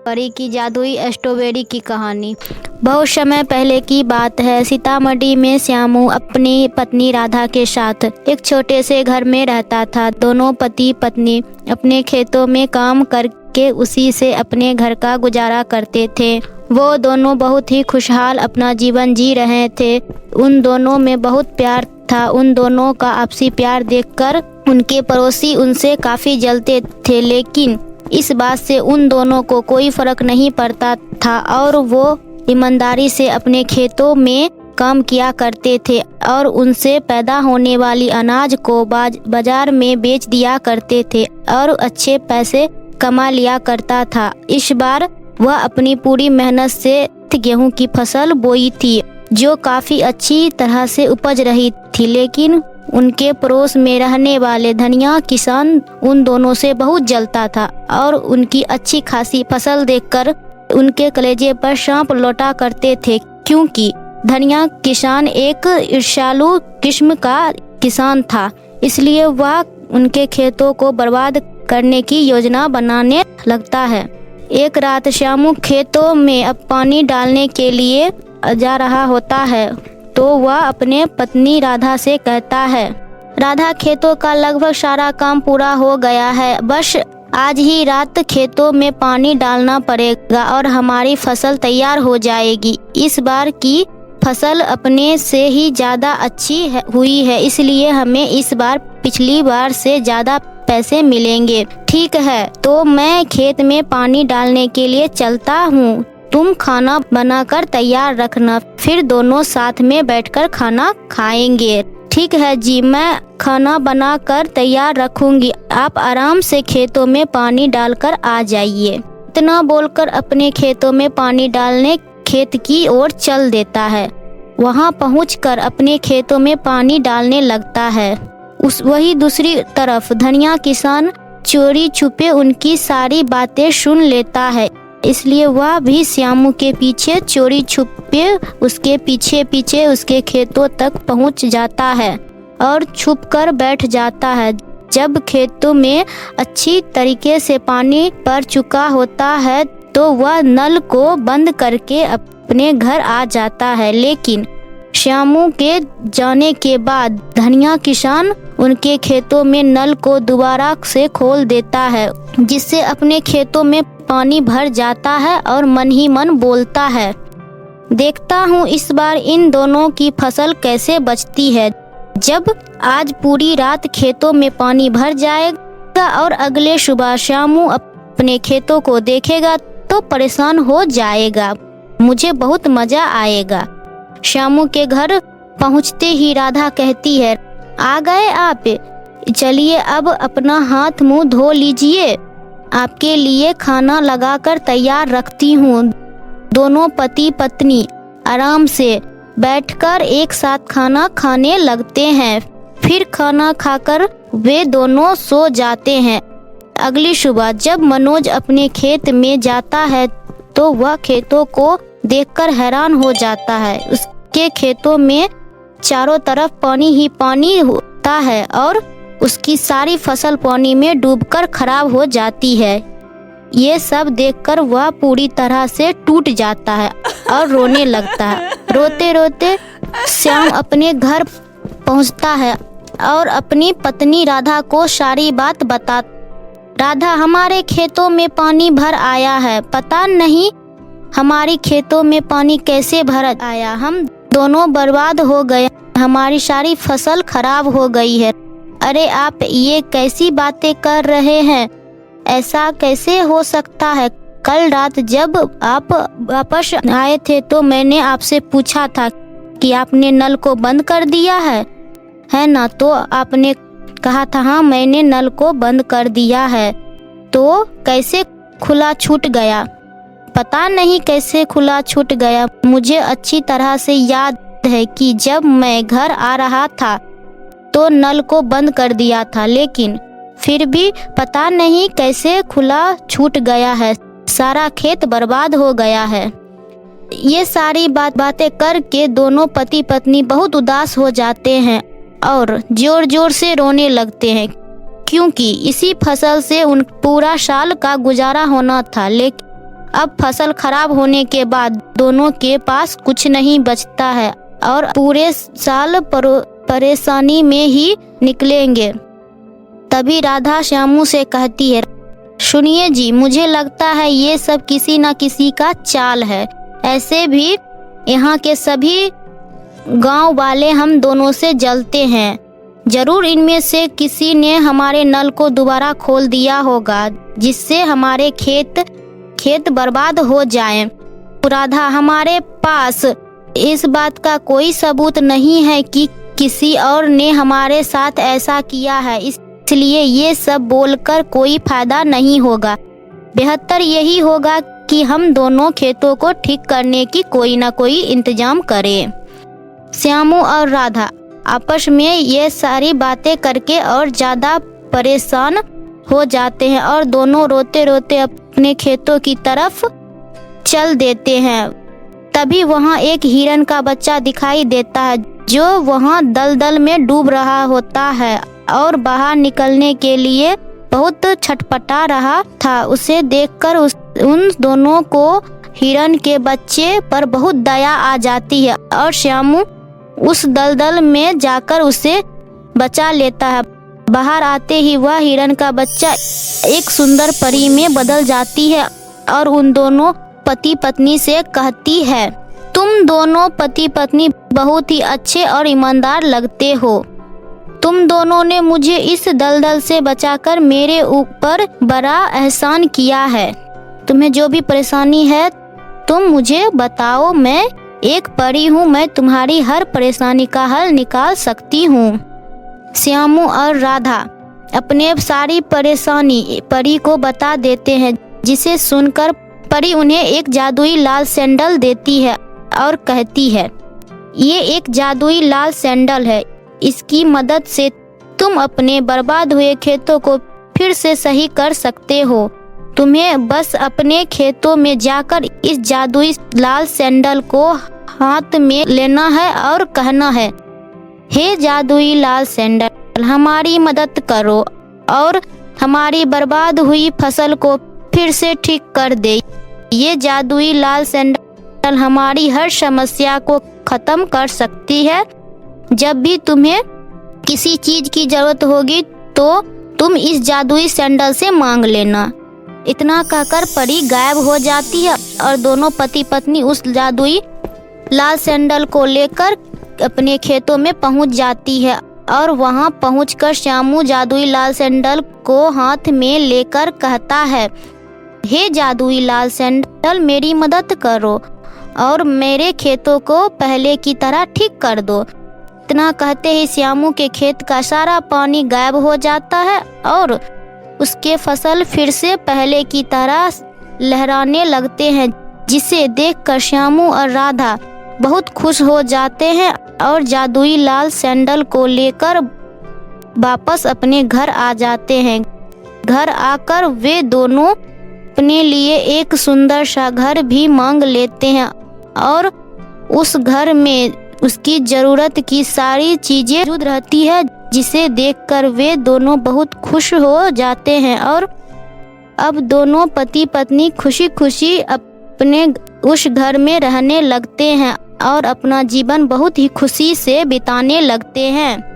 परी की जादुई स्ट्रॉबेरी की कहानी। बहुत समय पहले की बात है। सीतामढ़ी में श्यामू अपनी पत्नी राधा के साथ एक छोटे से घर में रहता था। दोनों पति पत्नी अपने खेतों में काम करके उसी से अपने घर का गुजारा करते थे। वो दोनों बहुत ही खुशहाल अपना जीवन जी रहे थे। उन दोनों में बहुत प्यार था। उन दोनों का आपसी प्यार देखकर उनके पड़ोसी उनसे काफी जलते थे, लेकिन इस बात से उन दोनों को कोई फर्क नहीं पड़ता था और वो ईमानदारी से अपने खेतों में काम किया करते थे और उनसे पैदा होने वाली अनाज को बाजार में बेच दिया करते थे और अच्छे पैसे कमा लिया करता था। इस बार वह अपनी पूरी मेहनत से गेहूं की फसल बोई थी जो काफी अच्छी तरह से उपज रही थी, लेकिन उनके पड़ोस में रहने वाले धनिया किसान उन दोनों से बहुत जलता था और उनकी अच्छी खासी फसल देखकर उनके कलेजे पर सांप लौटा करते थे, क्योंकि धनिया किसान एक ईर्ष्यालु किस्म का किसान था। इसलिए वह उनके खेतों को बर्बाद करने की योजना बनाने लगता है। एक रात श्यामू खेतों में अब पानी डालने के लिए जा रहा होता है तो वह अपने पत्नी राधा से कहता है, राधा खेतों का लगभग सारा काम पूरा हो गया है, बस आज ही रात खेतों में पानी डालना पड़ेगा और हमारी फसल तैयार हो जाएगी। इस बार की फसल अपने से ही ज्यादा अच्छी हुई है, इसलिए हमें इस बार पिछली बार से ज्यादा पैसे मिलेंगे। ठीक है, तो मैं खेत में पानी डालने के लिए चलता हूँ, तुम खाना बनाकर तैयार रखना, फिर दोनों साथ में बैठकर खाना खाएंगे। ठीक है जी, मैं खाना बनाकर तैयार रखूंगी, आप आराम से खेतों में पानी डालकर आ जाइए। इतना बोलकर अपने खेतों में पानी डालने खेत की ओर चल देता है। वहां पहुंचकर अपने खेतों में पानी डालने लगता है। वही दूसरी तरफ धनिया किसान चोरी छुपे उनकी सारी बातें सुन लेता है, इसलिए वह भी श्यामू के पीछे चोरी छुपे उसके पीछे पीछे उसके खेतों तक पहुंच जाता है और छुप कर बैठ जाता है। जब खेतों में अच्छी तरीके से पानी पड़ चुका होता है तो वह नल को बंद करके अपने घर आ जाता है, लेकिन श्यामू के जाने के बाद धनिया किसान उनके खेतों में नल को दोबारा से खोल देता है, जिससे अपने खेतों में पानी भर जाता है और मन ही मन बोलता है, देखता हूँ इस बार इन दोनों की फसल कैसे बचती है। जब आज पूरी रात खेतों में पानी भर जाएगा और अगले सुबह श्यामू अपने खेतों को देखेगा तो परेशान हो जाएगा, मुझे बहुत मजा आएगा। श्यामू के घर पहुँचते ही राधा कहती है, आ गए आप, चलिए अब अपना हाथ मुंह धो लीजिए, आपके लिए खाना लगाकर तैयार रखती हूँ। दोनों पति पत्नी आराम से बैठकर एक साथ खाना खाने लगते हैं। फिर खाना खाकर वे दोनों सो जाते हैं। अगली सुबह जब मनोज अपने खेत में जाता है तो वह खेतों को देखकर हैरान हो जाता है। उसके खेतों में चारों तरफ पानी ही पानी होता है और उसकी सारी फसल पानी में डूबकर खराब हो जाती है। ये सब देखकर वह पूरी तरह से टूट जाता है और रोने लगता है। रोते रोते श्याम अपने घर पहुंचता है और अपनी पत्नी राधा को सारी बात बता। राधा, हमारे खेतों में पानी भर आया है, पता नहीं हमारी खेतों में पानी कैसे भर आया, हम दोनों बर्बाद हो गए, हमारी सारी फसल खराब हो गई है। अरे आप ये कैसी बातें कर रहे हैं, ऐसा कैसे हो सकता है? कल रात जब आप वापस आए थे तो मैंने आपसे पूछा था कि आपने नल को बंद कर दिया है ना? तो आपने कहा था हाँ मैंने नल को बंद कर दिया है। तो कैसे खुला छूट गया? पता नहीं कैसे खुला छूट गया। मुझे अच्छी तरह से याद है कि जब मैं घर आ रहा था तो नल को बंद कर दिया था, लेकिन फिर भी पता नहीं कैसे खुला छूट गया है, सारा खेत बर्बाद हो गया है। ये सारी बातें करके दोनों पति पत्नी बहुत उदास हो जाते हैं और जोर जोर से रोने लगते हैं, क्योंकि इसी फसल से उन पूरा साल का गुजारा होना था। अब फसल खराब होने के बाद दोनों के पास कुछ नहीं बचता है और पूरे साल परेशानी में ही निकलेंगे। तभी राधा श्यामू से कहती है, सुनिए जी, मुझे लगता है ये सब किसी न किसी का चाल है। ऐसे भी यहाँ के सभी गांव वाले हम दोनों से जलते हैं। जरूर इनमें से किसी ने हमारे नल को दोबारा खोल दिया होगा, जिससे हमारे खेत बर्बाद हो जाएं। राधा, हमारे पास इस बात का कोई सबूत नहीं है कि किसी और ने हमारे साथ ऐसा किया है, इसलिए ये सब बोलकर कोई फायदा नहीं होगा। बेहतर यही होगा कि हम दोनों खेतों को ठीक करने की कोई ना कोई इंतजाम करें। श्यामू और राधा आपस में ये सारी बातें करके और ज़्यादा परेशान हो जाते हैं और दोनों रोते रोते अपने खेतों की तरफ चल देते हैं। तभी वहाँ एक हिरन का बच्चा दिखाई देता है जो वहाँ दलदल में डूब रहा होता है और बाहर निकलने के लिए बहुत छटपटा रहा था। उसे देखकर उन दोनों को हिरन के बच्चे पर बहुत दया आ जाती है और श्यामू उस दलदल में जाकर उसे बचा लेता है। बाहर आते ही वह हिरन का बच्चा एक सुंदर परी में बदल जाती है और उन दोनों पति पत्नी से कहती है, तुम दोनों पति पत्नी बहुत ही अच्छे और ईमानदार लगते हो। तुम दोनों ने मुझे इस दलदल से बचाकर मेरे ऊपर बड़ा एहसान किया है। तुम्हें जो भी परेशानी है तुम मुझे बताओ, मैं एक परी हूँ, मैं तुम्हारी हर परेशानी का हल निकाल सकती हूँ। श्यामू और राधा अपने सारी परेशानी परी को बता देते हैं, जिसे सुनकर परी उन्हें एक जादुई लाल सैंडल देती है और कहती है, ये एक जादुई लाल सैंडल है, इसकी मदद से तुम अपने बर्बाद हुए खेतों को फिर से सही कर सकते हो। तुम्हें बस अपने खेतों में जाकर इस जादुई लाल सैंडल को हाथ में लेना है और कहना है, हे जादुई लाल सैंडल, हमारी मदद करो और हमारी बर्बाद हुई फसल को फिर से ठीक कर दे। ये जादुई लाल सैंडल हमारी हर समस्या को खत्म कर सकती है। जब भी तुम्हें किसी चीज की जरूरत होगी तो तुम इस जादुई सैंडल से मांग लेना। इतना कहकर परी गायब हो जाती है और दोनों पति पत्नी उस जादुई लाल सैंडल को लेकर अपने खेतों में पहुंच जाती है और वहां पहुंचकर श्यामू जादुई लाल सैंडल को हाथ में लेकर कहता है, हे जादुई लाल सैंडल, मेरी मदद करो और मेरे खेतों को पहले की तरह ठीक कर दो। इतना कहते ही श्यामू के खेत का सारा पानी गायब हो जाता है और उसके फसल फिर से पहले की तरह लहराने लगते हैं, जिसे देखकर श्यामू और राधा बहुत खुश हो जाते हैं और जादुई लाल सैंडल को लेकर वापस अपने घर आ जाते हैं। घर आकर वे दोनों अपने लिए एक सुंदर सा घर भी मांग लेते हैं और उस घर में उसकी जरूरत की सारी चीजें मौजूद रहती है, जिसे देखकर वे दोनों बहुत खुश हो जाते हैं और अब दोनों पति पत्नी खुशी खुशी अपने उस घर में रहने लगते हैं और अपना जीवन बहुत ही खुशी से बिताने लगते हैं।